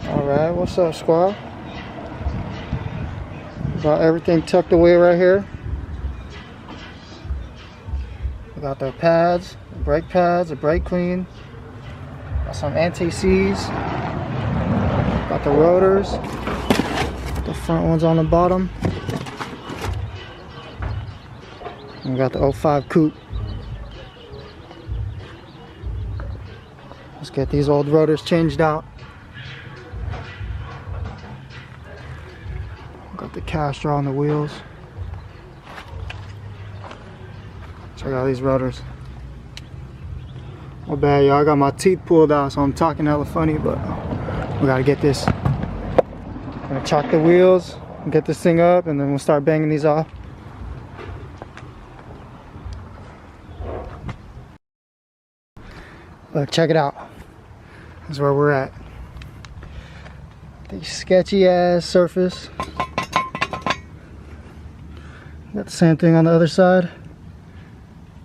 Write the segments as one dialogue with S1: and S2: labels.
S1: Alright, what's up, squad? Got everything tucked away right here. We got the pads, the brake pads, the brake clean. Got some anti-seize. Got the rotors. The front ones on the bottom. And we got the 05 coupe. Let's get these old rotors changed out. Got the caster on the wheels. Check out these rotors. My bad, y'all. I got my teeth pulled out, so I'm talking hella funny, but we gotta get this. I'm gonna chalk the wheels and get this thing up, and then we'll start banging these off. Look, check it out. This is where we're at. The sketchy ass surface. Got the same thing on the other side.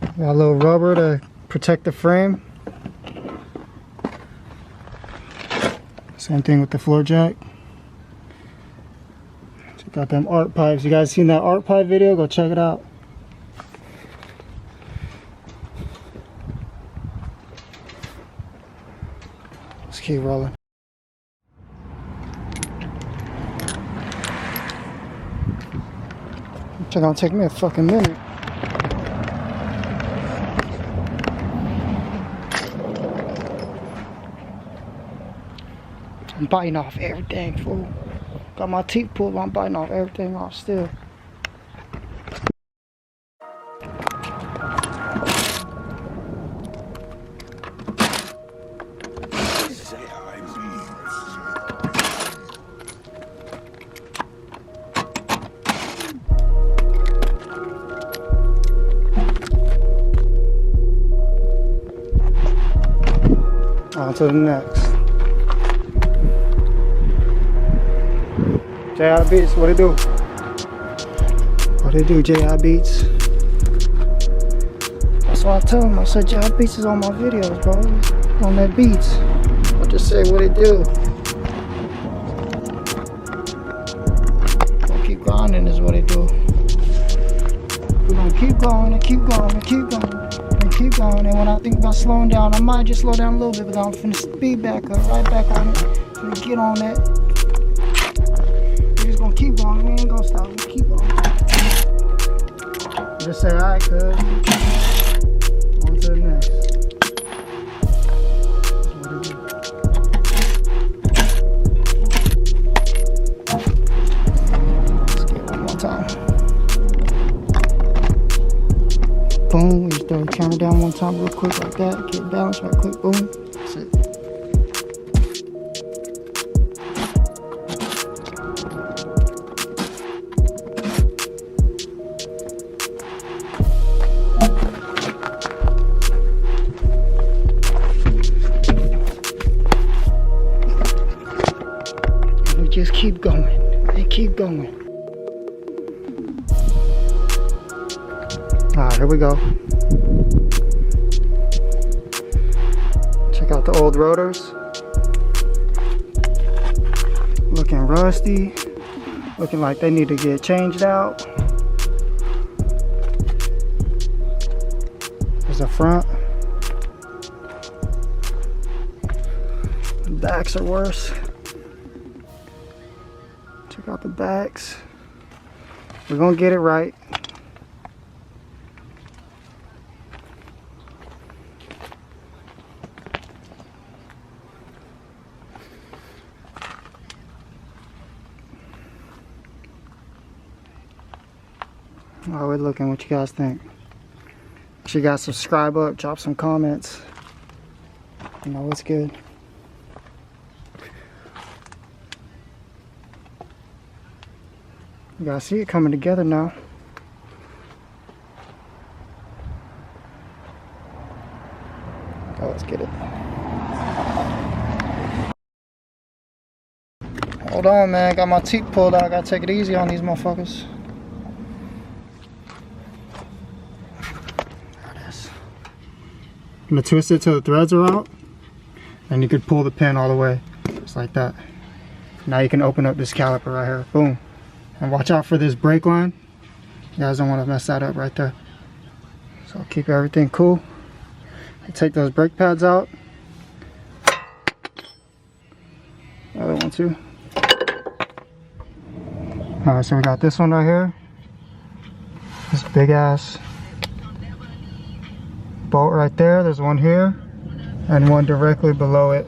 S1: Got a little rubber to protect the frame. Same thing with the floor jack. Got them art pipes. You guys seen that art pipe video? Go check it out. Let's keep rolling. It's gonna take me a fucking minute. I'm biting off everything, fool. Got my teeth pulled, I'm biting off everything off still. On to the next. J.I. Beats, what it do? What it do, J.I. Beats? That's what I told him. I said J.I. Beats is on my videos, bro. On that Beats. I just say what it do. Gonna keep grinding is what it do. We're gonna keep going and keep going and keep going. Keep going, and when I think about slowing down, I might just slow down a little bit, but I'm finna speed back up, right back on it. Finna get on that. We're just gonna keep going, we ain't gonna stop, we keep on. Just say, alright, cuz. On to the next. Let's get it one more time. Boom, we just throw the camera down one time real quick like that. Get balanced right quick, boom. That's it. And we just keep going and keep going. Alright, here we go. Check out the old rotors. Looking rusty. Looking like they need to get changed out. There's the front. The backs are worse. Check out the backs. We're gonna get it right. How we looking? What you guys think? Make sure you guys subscribe up, drop some comments. You know what's good. You guys see it coming together now. Oh, let's get it. Hold on, man. Got my teeth pulled out. I gotta take it easy on these motherfuckers. gonna twist it till the threads are out, and you could pull the pin all the way, just like that. Now you can open up this caliper right here, boom. And watch out for this brake line. You guys don't want to mess that up right there. So keep everything cool. Take those brake pads out. The other one too. Alright, so we got this one right here. This big ass bolt right there. There's one here and one directly below it.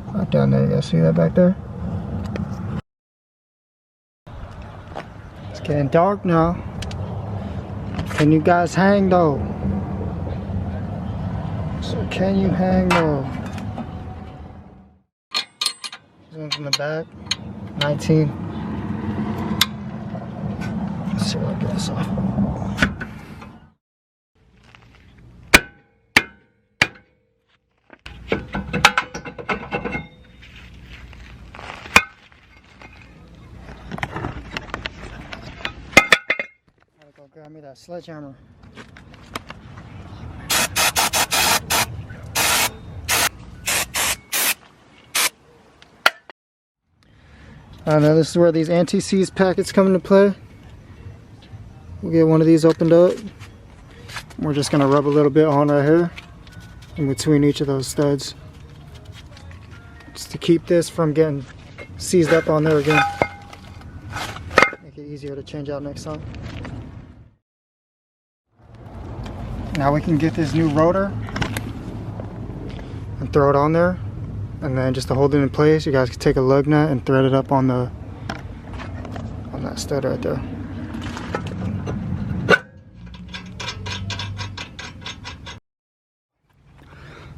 S1: Right down there, you guys see that back there? It's getting dark now. Can you guys hang though? So can you hang though? This one's in the back. 19. Let's see if I can get this off. Gotta go grab me that sledgehammer. Now this is where these anti-seize packets come into play. We'll get one of these opened up. We're just gonna rub a little bit on right here in between each of those studs, just to keep this from getting seized up on there again. Make it easier to change out next time. Now we can get this new rotor and throw it on there, and then just to hold it in place, you guys can take a lug nut and thread it up on that stud right there.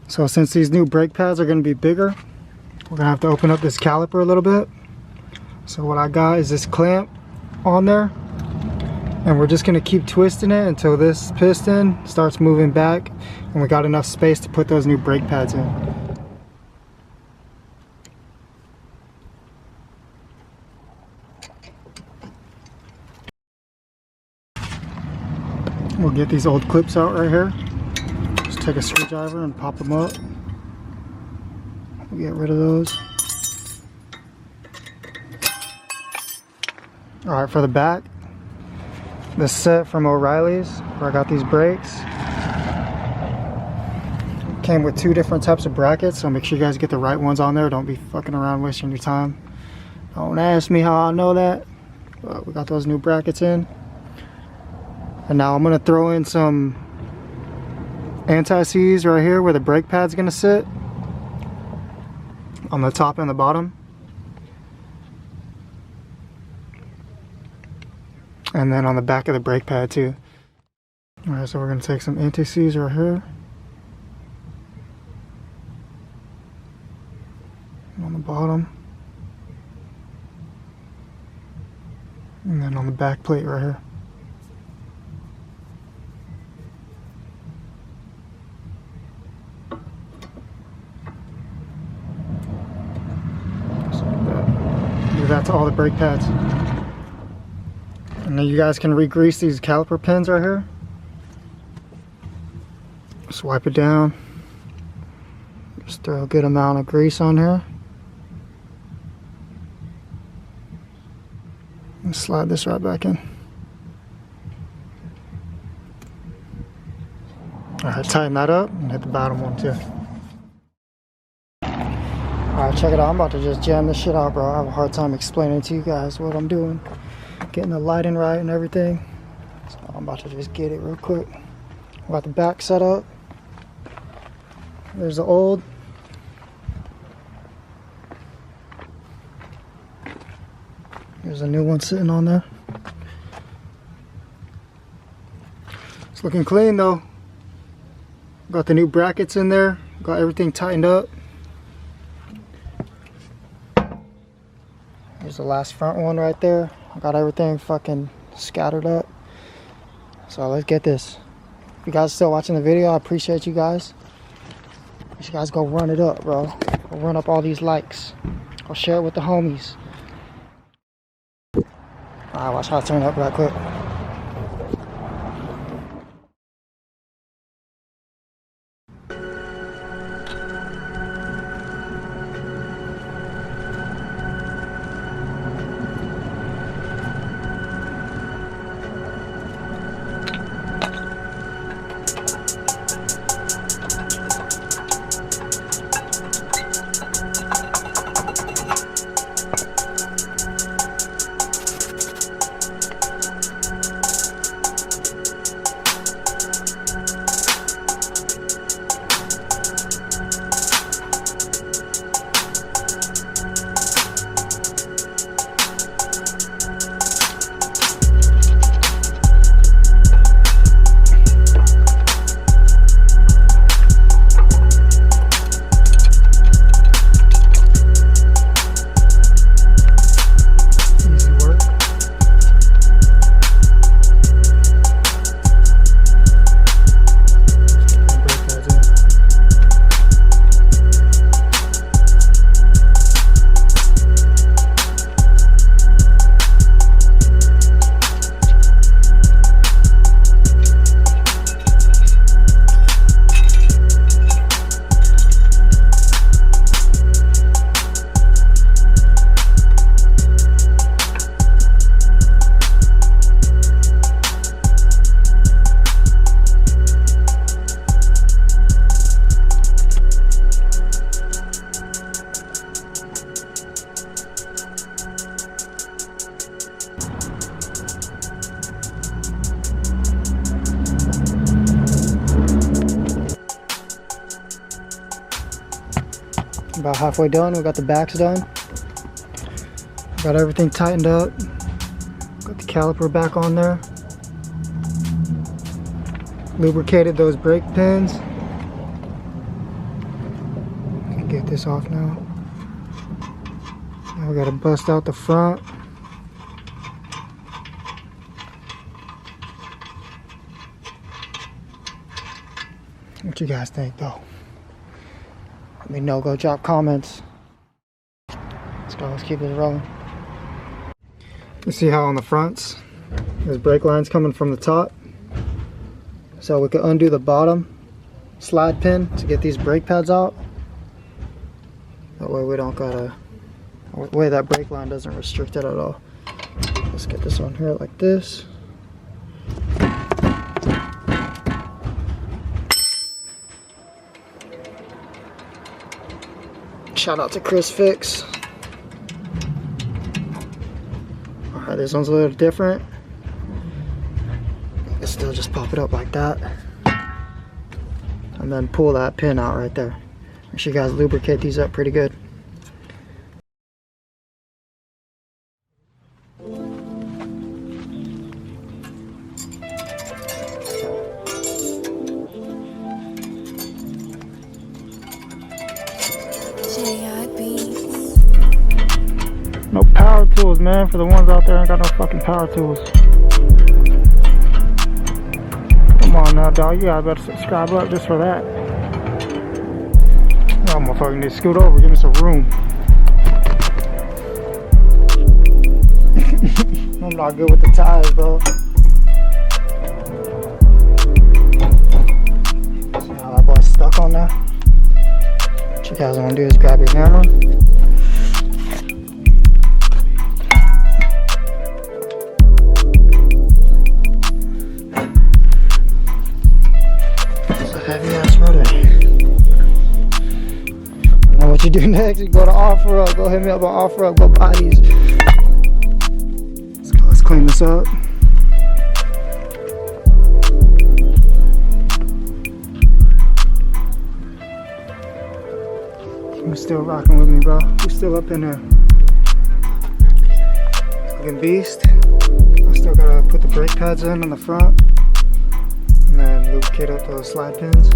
S1: So since these new brake pads are going to be bigger, we're going to have to open up this caliper a little bit. So what I got is this clamp on there, and we're just going to keep twisting it until this piston starts moving back and we got enough space to put those new brake pads in. We'll get these old clips out right here. Just take a screwdriver and pop them up. We'll get rid of those. Alright, for the back, this set from O'Reilly's, where I got these brakes, came with 2 different types of brackets, so make sure you guys get the right ones on there. Don't be fucking around wasting your time. Don't ask me how I know that, but we got those new brackets in. And now I'm going to throw in some anti-seize right here where the brake pad's going to sit, on the top and the bottom. And then on the back of the brake pad too. Alright, so we're going to take some anti-seize right here. And on the bottom. And then on the back plate right here. Do that to all the brake pads. And then you guys can re-grease these caliper pins right here. Just wipe it down. Just throw a good amount of grease on here. And slide this right back in. Alright, tighten that up and hit the bottom one too. Alright, check it out. I'm about to just jam this shit out, bro. I have a hard time explaining to you guys what I'm doing. Getting the lighting right and everything. So I'm about to just get it real quick. Got the back set up. There's the old. There's a new one sitting on there. It's looking clean though. Got the new brackets in there. Got everything tightened up. There's the last front one right there. I got everything fucking scattered up. So let's get this. If you guys are still watching the video, I appreciate you guys. You guys go run it up, bro. Go run up all these likes. Go share it with the homies. Alright, watch how I turn it up right quick. About halfway done. We got the backs done. Got everything tightened up. Got the caliper back on there. Lubricated those brake pins. Can get this off now. Now we gotta bust out the front. What you guys think though? Let me know, go drop comments. Let's go, let's keep this rolling. You see how on the fronts, there's brake lines coming from the top. So we could undo the bottom slide pin to get these brake pads out. That way we don't gotta, that way that brake line doesn't restrict it at all. Let's get this on here like this. Shout out to Chris Fix. Alright, this one's a little different. You can still just pop it up like that. And then pull that pin out right there. Make sure you guys lubricate these up pretty good. No power tools, man. For the ones out there, I ain't got no fucking power tools. Come on now, dog. You guys better subscribe up just for that. I'm gonna fucking need to scoot over. Give me some room. I'm not good with the tires, bro. See how that boy's stuck on there? What you guys wanna do is grab your hammer. Heavy ass rotor. And then what you do next, you go to off-road. Go hit me up on off-road. Go buy these. Let's clean this up. You're still rocking with me, bro. You're still up in there. Looking beast. I still gotta put the brake pads in on the front. And then lubricate up those slide pins.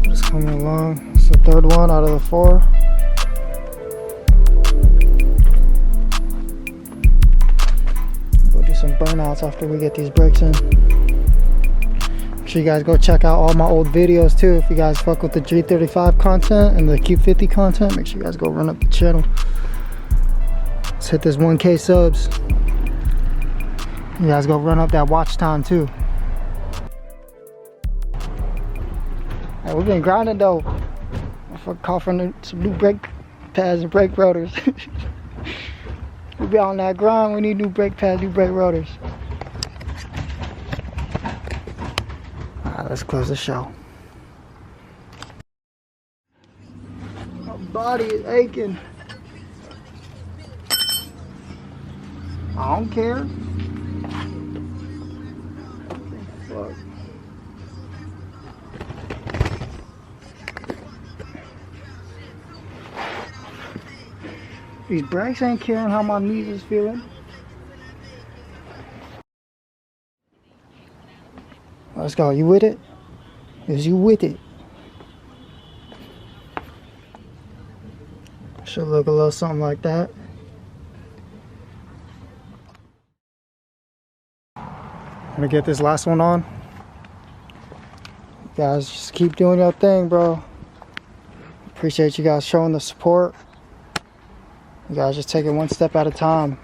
S1: Just coming along. It's the third one out of the 4. We'll do some burnouts after we get these brakes in. Make sure you guys go check out all my old videos too. If you guys fuck with the G35 content and the coupe 50 content, make sure you guys go run up the channel. Let's hit this 1K subs. You guys go run up that watch time too. Hey, we've been grinding though. I'm call for some new brake pads and brake rotors. We be on that grind. We need new brake pads, new brake rotors. Alright, let's close the show. My body is aching. I don't care. Fuck. These brakes ain't caring how my knees is feeling. Let's go. You with it? Is you with it? Should look a little something like that. I'm gonna get this last one on. You guys just keep doing your thing, bro. Appreciate you guys showing the support. You guys just take it one step at a time.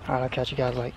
S1: Alright, I'll catch you guys later.